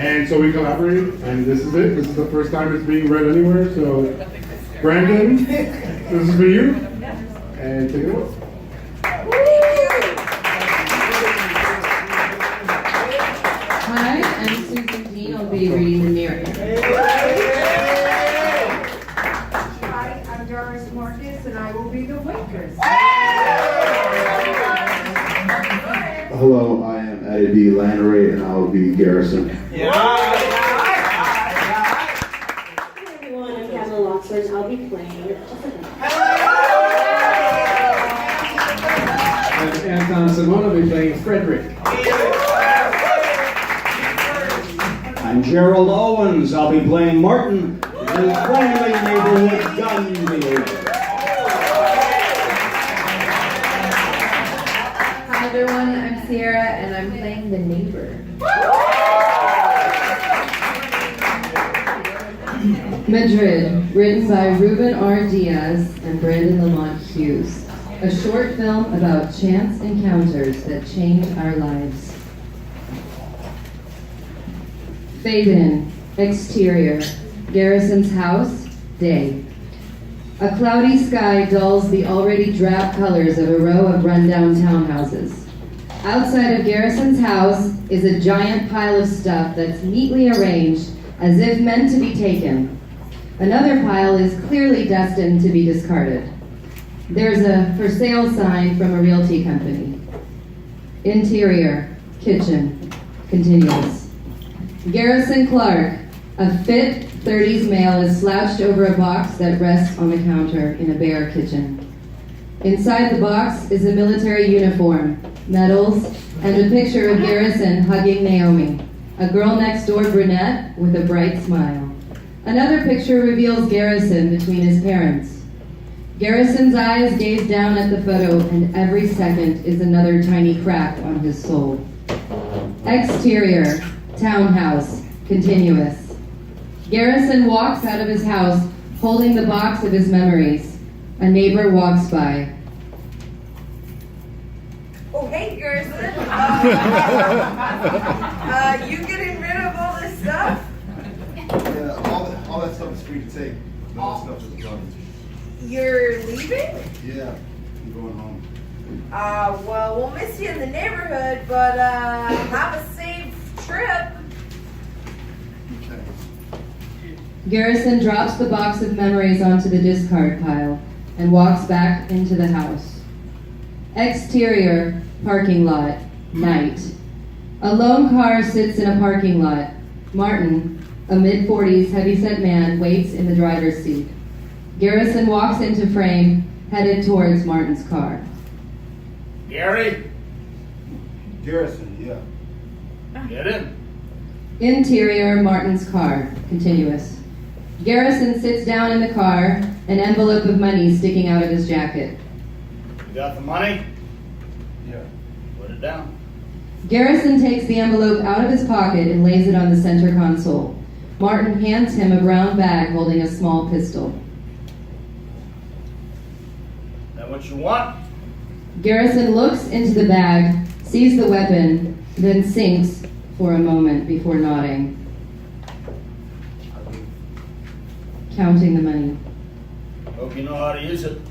And so we collaborated, and this is it. This is the first time it's being read anywhere. So, Brandon, this is for you. And take it away. Hi, I'm Susan Dean. I'll be reading the narrative. Hi, I'm Doris Marcus, and I will be the waitress. Hello, I am Eddie B. Lanneray, and I will be Garrison. Hi everyone, I'm Pamela Loxford, and I'll be playing Jessica. I'm Anton Simone. I'll be playing Frederick. I'm Gerald Owens. I'll be playing Martin, the friendly neighborhood gun dealer. Hi everyone, I'm Sierra and I'm playing the neighbor. Madrid, written by Ruben R. Diaz and Brandon Lamont Hughes. A short film about chance encounters that change our lives. Fade in, exterior, Garrison's house, day. A cloudy sky dulls the already drab colors of a row of rundown townhouses. Outside of Garrison's house is a giant pile of stuff that's neatly arranged as if meant to be taken. Another pile is clearly destined to be discarded. There's a for sale sign from a realty company. Interior, kitchen, continuous. Garrison Clark, a fit 30s male, is slouched over a box that rests on the counter in a bare kitchen. Inside the box is a military uniform, medals, and a picture of Garrison hugging Naomi, a girl next door brunette with a bright smile. Another picture reveals Garrison between his parents. Garrison's eyes gaze down at the photo, and every second is another tiny crack on his soul. Exterior, townhouse, continuous. Garrison walks out of his house, holding the box of his memories. A neighbor walks by. Oh, hey, Garrison. You getting rid of all this stuff? Yeah, all that stuff is free to take. No stuff is gone. You're leaving? Yeah, I'm going home. Well, we'll miss you in the neighborhood, but have a safe trip. Garrison drops the box of memories onto the discard pile and walks back into the house. Exterior, parking lot, night. A lone car sits in a parking lot. Martin, a mid-40s heavyset man, waits in the driver's seat. Garrison walks into frame, headed towards Martin's car. Gary, Garrison, yeah. get in. Interior, Martin's car, continuous. Garrison sits down in the car, an envelope of money sticking out of his jacket. You got the money? Yeah. Put it down. Garrison takes the envelope out of his pocket and lays it on the center console. Martin hands him a brown bag holding a small pistol. That what you want? Garrison looks into the bag, sees the weapon, then sinks for a moment before nodding. Counting the money. Hope you know how to use it.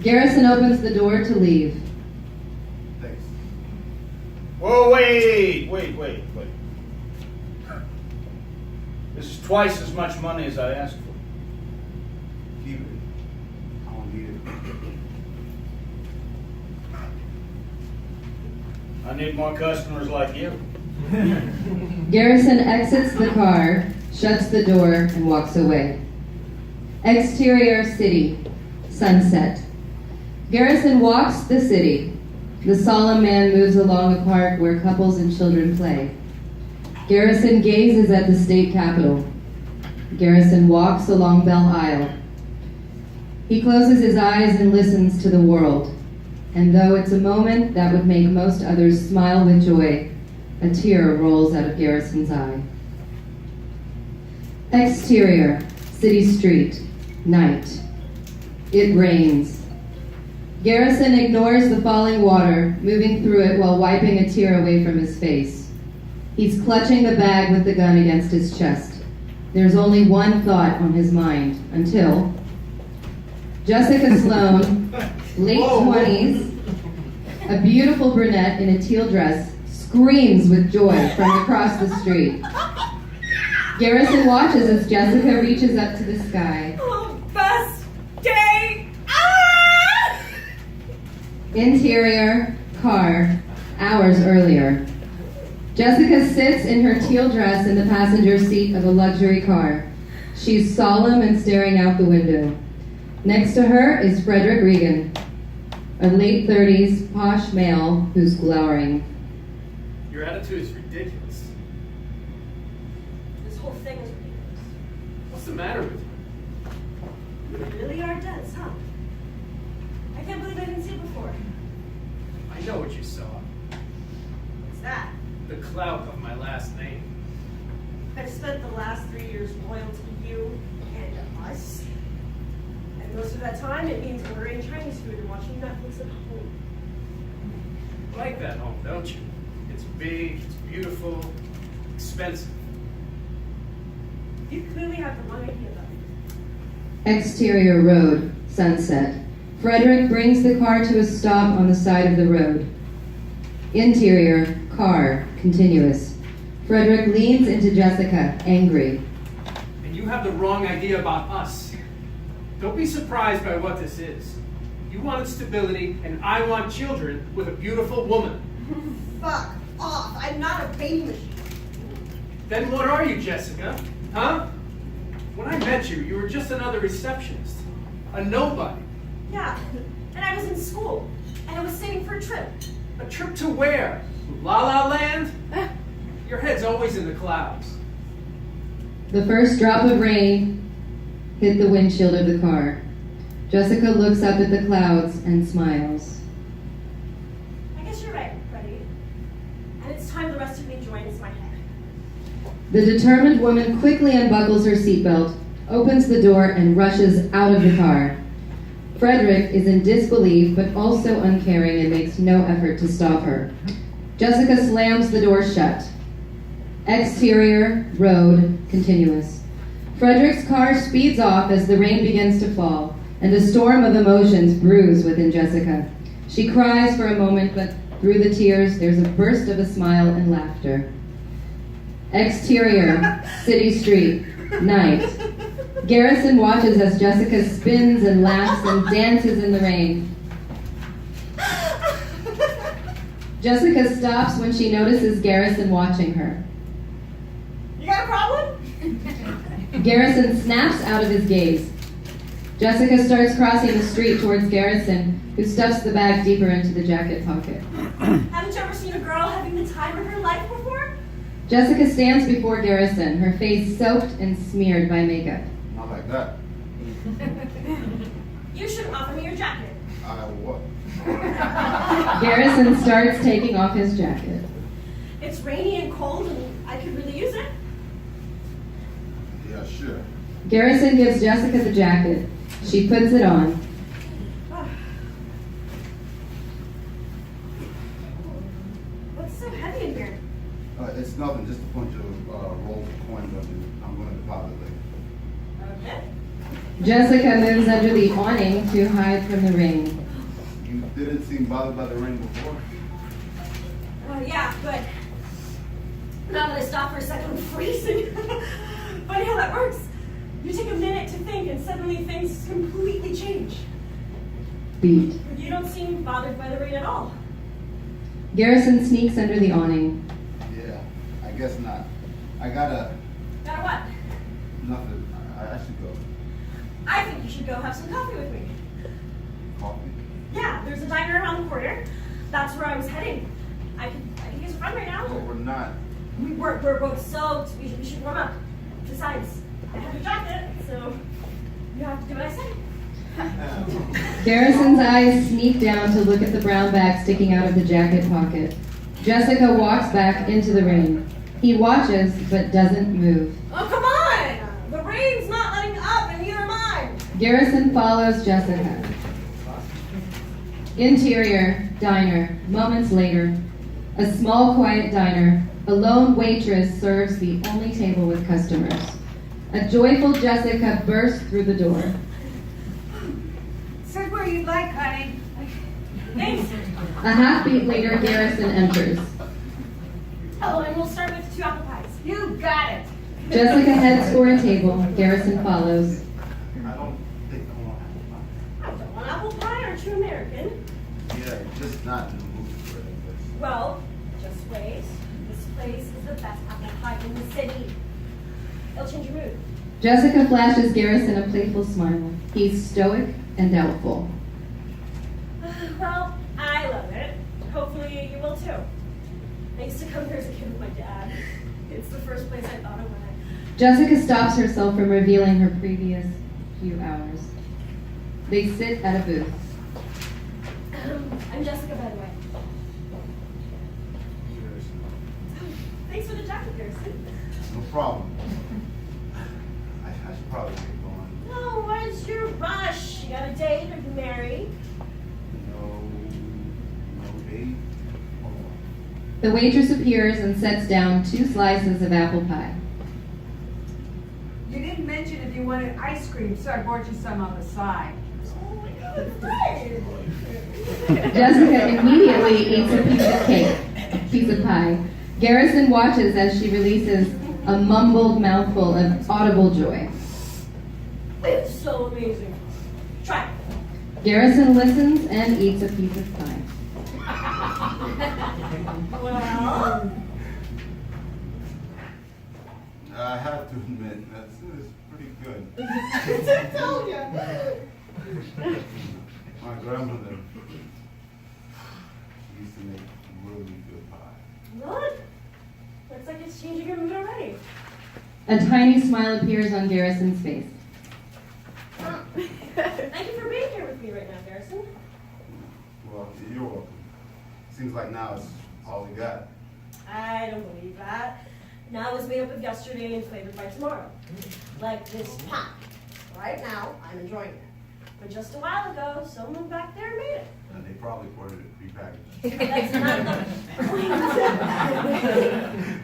Garrison opens the door to leave. Thanks. Whoa, wait. This is twice as much money as I asked for. Keep it. I don't need it. I need more customers like you. Garrison exits the car, shuts the door, and walks away. Exterior city, sunset. Garrison walks the city. The solemn man moves along a park where couples and children play. Garrison gazes at the state capitol. Garrison walks along Belle Isle. He closes his eyes and listens to the world. And though it's a moment that would make most others smile with joy, a tear rolls out of Garrison's eye. Exterior, city street, night. It rains. Garrison ignores the falling water, moving through it while wiping a tear away from his face. He's clutching the bag with the gun against his chest. There's only one thought on his mind until Jessica Sloan, late 20s, a beautiful brunette in a teal dress, screams with joy from across the street. Garrison watches as Jessica reaches up to the sky. Oh, best day! Ah! Interior, car, hours earlier. Jessica sits in her teal dress in the passenger seat of a luxury car. She's solemn and staring out the window. Next to her is Frederick Regan, a late 30s posh male who's glowering. Your attitude is ridiculous. This whole thing is ridiculous. What's the matter with you? You really are dense, huh? I can't believe I didn't see it before. I know what you saw. What's that? The clout of my last name. I've spent the last 3 years loyal to you and us. And most of that time, it means ordering Chinese food and watching Netflix at home. You like that home, don't you? It's big, it's beautiful, expensive. You clearly have the wrong idea about it. Exterior road, sunset. Frederick brings the car to a stop on the side of the road. Interior, car, continuous. Frederick leans into Jessica, angry. And you have the wrong idea about us. Don't be surprised by what this is. You wanted stability, and I want children with a beautiful woman. Fuck off! I'm not a baby machine. Then what are you, Jessica? Huh? When I met you, you were just another receptionist. A nobody. Yeah, and I was in school, and I was saving for a trip. A trip to where? La La Land? Your head's always in the clouds. The first drop of rain hit the windshield of the car. Jessica looks up at the clouds and smiles. I guess you're right, Freddie. And it's time the rest of me joins my head. The determined woman quickly unbuckles her seatbelt, opens the door, and rushes out of the car. Frederick is in disbelief, but also uncaring and makes no effort to stop her. Jessica slams the door shut. Exterior, road, continuous. Frederick's car speeds off as the rain begins to fall, and a storm of emotions brews within Jessica. She cries for a moment, but through the tears, there's a burst of a smile and laughter. Exterior, city street, night. Garrison watches as Jessica spins and laughs and dances in the rain. Jessica stops when she notices Garrison watching her. You got a problem? Garrison snaps out of his gaze. Jessica starts crossing the street towards Garrison, who stuffs the bag deeper into the jacket pocket. Haven't you ever seen a girl having the time of her life before? Jessica stands before Garrison, her face soaked and smeared by makeup. Not like that. You shouldn't offer me your jacket. What? Garrison starts taking off his jacket. It's rainy and cold, and I could really use it. Yeah, sure. Garrison gives Jessica the jacket. She puts it on. What's so heavy in here? It's nothing, just a bunch of rolls of coins I'm going to deposit later. Okay. Jessica moves under the awning to hide from the rain. You didn't seem bothered by the rain before? Yeah, but now that I stop for a second, I'm freezing. Funny how that works. You take a minute to think, and suddenly things completely change. Beat. You don't seem bothered by the rain at all. Garrison sneaks under the awning. Yeah, I guess not. I gotta... Got what? Nothing. I should go. I think you should go have some coffee with me. Coffee? Yeah, there's a diner around the corner. That's where I was heading. I can use a run right now. Well, we're not. We're both soaked. We should warm up. Besides, I have your jacket, so you have to do what I say. Garrison's eyes sneak down to look at the brown bag sticking out of the jacket pocket. Jessica walks back into the rain. He watches, but doesn't move. Oh, come on! The rain's not letting up, and neither am I. Garrison follows Jessica. Interior, diner. Moments later, a small, quiet diner. A lone waitress serves the only table with customers. A joyful Jessica bursts through the door. Sit where you'd like, honey. Thanks. A half beat later, Garrison enters. Oh, and we'll start with 2 apple pies. You got it. Jessica heads for a table. Garrison follows. I don't think I want I don't want apple pie or true American. yeah, just not in the mood for it. Well, just wait. This place is the best apple pie in the city. It'll change your mood. Jessica flashes Garrison a playful smile. He's stoic and doubtful. Well, I love it. Hopefully you will too. I used to come here as a kid with my dad. It's the first place I thought of when Jessica stops herself from revealing her previous few hours. They sit at a booth. I'm Jessica, by the way. Thanks for the jacket, Garrison. No problem. I should probably get going. No, what's your rush? You got a date? Are you married? No date. The waitress appears and sets down 2 slices of apple pie. You didn't mention if you wanted ice cream, so I brought you some on the side. Oh my God, great! Jessica immediately eats a piece of pie. Garrison watches as she releases a mumbled mouthful of audible joy. It's so amazing. Try it. Garrison listens and eats a piece of pie. Well, I have to admit, that's pretty good. I told you. My grandmother used to make really good pie. What? Looks like it's changing your mood already. A tiny smile appears on Garrison's face. Thank you for being here with me right now, Garrison. Well, you're welcome. Seems like now it's all we got. I don't believe that. Now it's made up of yesterday and flavored by tomorrow. Like this pie. Right now, I'm enjoying it. But just a while ago, someone back there made it. And they probably ordered it prepackaged. That's not the point.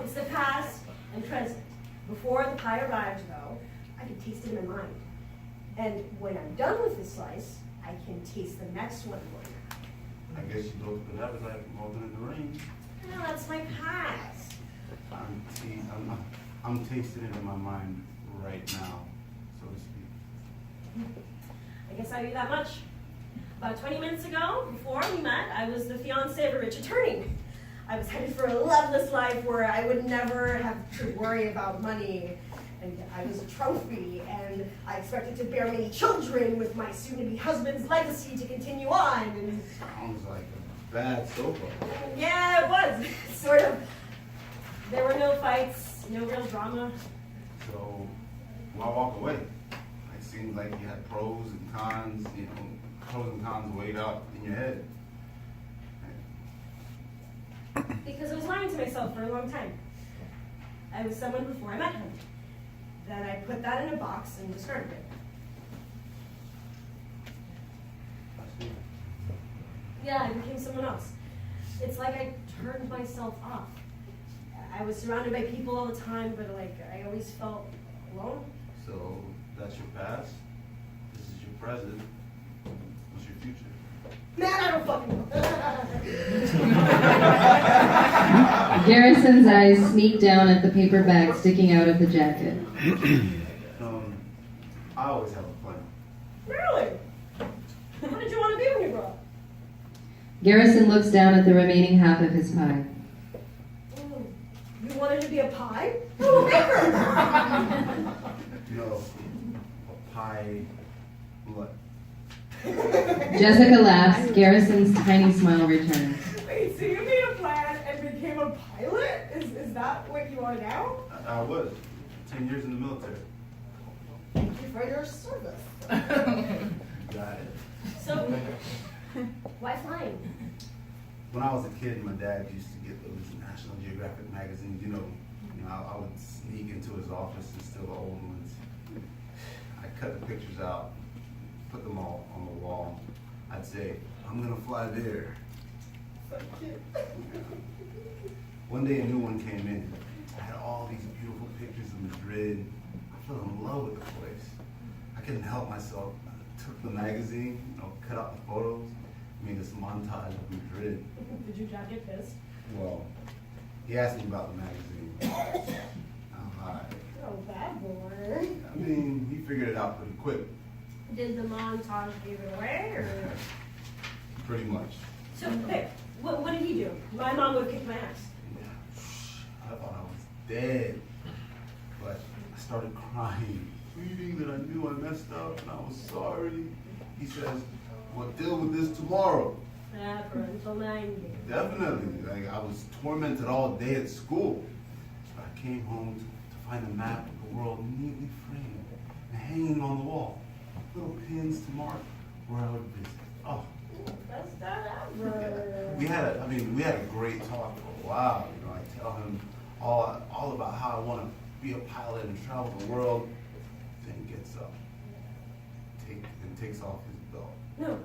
It's the past and present. Before the pie arrived, though, I could taste it in my mind. And when I'm done with this slice, I can taste the next one for you. I guess you both could have it like Morgan in the Ring. No, that's my past. I'm tasting it in my mind right now, so to speak. I guess I knew that much. About 20 minutes ago, before we met, I was the fiance of a rich attorney. I was headed for a loveless life where I would never have to worry about money. And I was a trophy, and I expected to bear many children with my soon-to-be husband's legacy to continue on. And Sounds like a bad soap opera. yeah, it was, sort of. There were no fights, no real drama. So, why walk away? It seemed like you had pros and cons, pros and cons weighed out in your head. Because I was lying to myself for a long time. I was someone before I met him. Then I put that in a box and discarded it. I see. Yeah, I became someone else. It's like I turned myself off. I was surrounded by people all the time, but I always felt alone. So, that's your past, this is your present, what's your future? Man, I don't fucking know. Garrison's eyes sneak down at the paper bag sticking out of the jacket. I always have a plan. Really? What did you want to be when you grew up? Garrison looks down at the remaining half of his pie. You wanted to be a pie? Oh, No, a pie, what? Jessica laughs. Garrison's tiny smile returns. Wait, so you made a plan and became a pilot? Is that what you are now? I was, 10 years in the military. Thank you for your service. Got it. So, why flying? When I was a kid, my dad used to get those National Geographic magazines, I would sneak into his office and steal the old ones. I'd cut the pictures out, put them all on the wall. I'd I'd say, I'm gonna fly there. One day a new one came in. I had all these beautiful pictures of Madrid. I fell in love with the place. I couldn't help myself. I took the magazine, cut out the photos, made this montage of Madrid. Did your dad get pissed? Well, he asked me about the magazine. Oh, hi. Oh, bad boy. I mean, he figured it out pretty quick, Did the montage give it away, or? pretty much. So, hey, what did he do? My mom would kick my ass. I thought I was dead, but I started crying, pleading that I knew I messed up and I was sorry. He says, well, deal with this tomorrow. Parental 90. Definitely. Like, I was tormented all day at school. But I came home to find a map of the world neatly framed and hanging on the wall. Little pins to mark where I would visit. Oh. Best dad ever. We had a great talk for a while. I tell him all about how I want to be a pilot and travel the world. Then he gets up, and takes off his belt. No.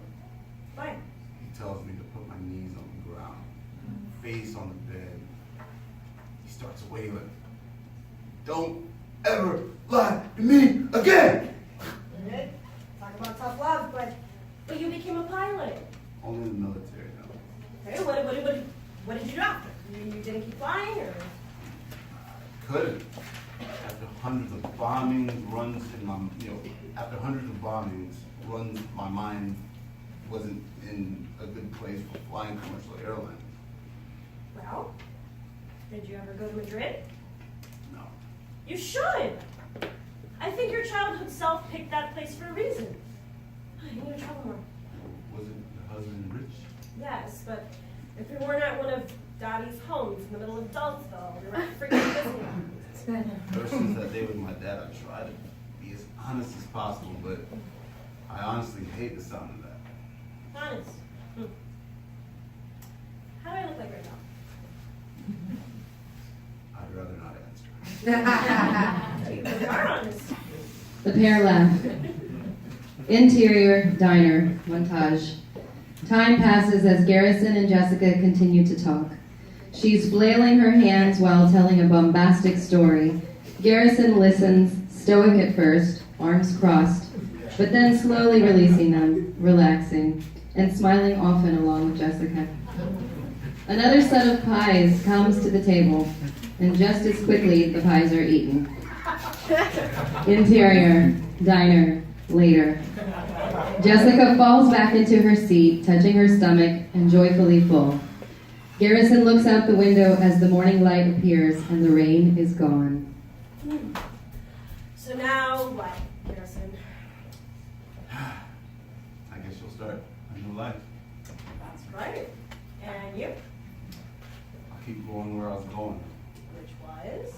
Why? He tells me to put my knees on the ground, face on the bed. He starts wailing. Don't ever lie to me again! Talk about tough love, but you became a pilot. Only in the military now. Okay, what did you do after? You didn't keep flying, or? Couldn't. After hundreds of bombings, my mind wasn't in a good place for flying commercial airlines. Well, did you ever go to Madrid? No. You should. I think your childhood self picked that place for a reason. You need to travel more. Wasn't your husband rich? Yes, but if we weren't at one of Daddy's homes in the middle of Dulceville, we were at freaking Disneyland. Ever since that day with my dad, I tried to be as honest as possible, but I honestly hate the sound of that. Honest. How do I look like right now? I'd rather not answer. You are honest. The pair laugh. Interior, diner, montage. Time passes as Garrison and Jessica continue to talk. She's flailing her hands while telling a bombastic story. Garrison listens, stoic at first, arms crossed, but then slowly releasing them, relaxing, and smiling often along with Jessica. Another set of pies comes to the table, and just as quickly the pies are eaten. Interior, diner, later. Jessica falls back into her seat, touching her stomach and joyfully full. Garrison looks out the window as the morning light appears and the rain is gone. So now what, Garrison? I guess you'll start a new life. That's right. And you? I'll keep going where I was going. Which was?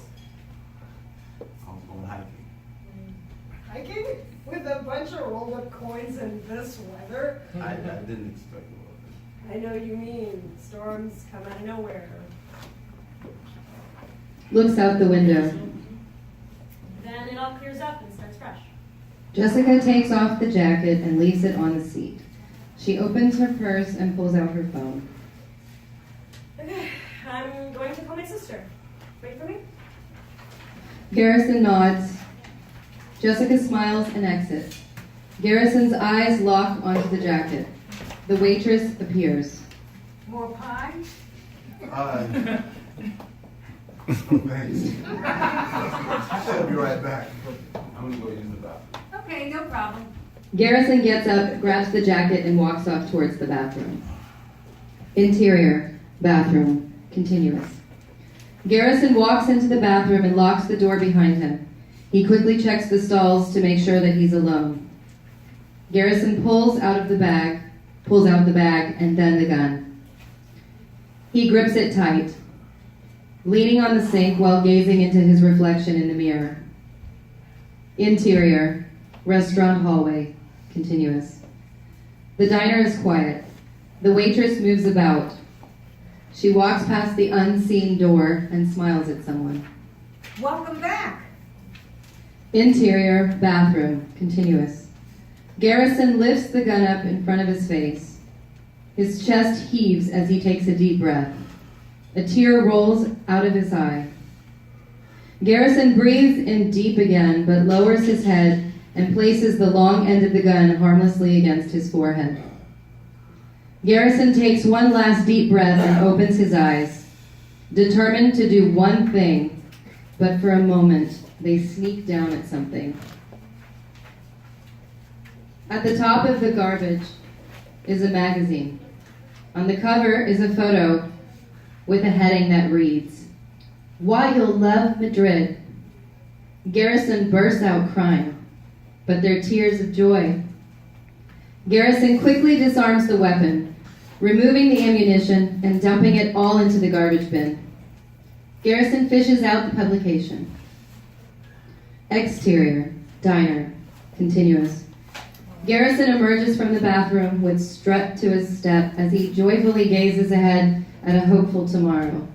I was going hiking. Hiking? With a bunch of roll-up coins in this weather? I didn't expect all of it. I know you mean. Storms come out of nowhere. Looks out the window. Then it all clears up and starts fresh. Jessica takes off the jacket and leaves it on the seat. She opens her purse and pulls out her phone. Okay, I'm going to call my sister. Wait for me. Garrison nods. Jessica smiles and exits. Garrison's eyes lock onto the jacket. The waitress appears. More pie? Thanks. I'll be right back. I'm gonna go use the bathroom. Okay, no problem. Garrison gets up, grabs the jacket, and walks off towards the bathroom. Interior, bathroom, continuous. Garrison walks into the bathroom and locks the door behind him. He quickly checks the stalls to make sure that he's alone. Garrison pulls out the bag, and then the gun. He grips it tight, leaning on the sink while gazing into his reflection in the mirror. Interior, restaurant hallway, continuous. The diner is quiet. The waitress moves about. She walks past the unseen door and smiles at someone. Welcome back. Interior, bathroom, continuous. Garrison lifts the gun up in front of his face. His chest heaves as he takes a deep breath. A tear rolls out of his eye. Garrison breathes in deep again, but lowers his head and places the long end of the gun harmlessly against his forehead. Garrison takes one last deep breath and opens his eyes, determined to do one thing, but for a moment, they sneak down at something. At the top of the garbage is a magazine. On the cover is a photo with a heading that reads, "Why You'll Love Madrid." Garrison bursts out crying, but they're tears of joy. Garrison quickly disarms the weapon, removing the ammunition and dumping it all into the garbage bin. Garrison fishes out the publication. Exterior, diner, continuous. Garrison emerges from the bathroom with strut to his step as he joyfully gazes ahead at a hopeful tomorrow,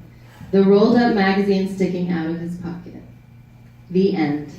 the rolled up magazine sticking out of his pocket. The end.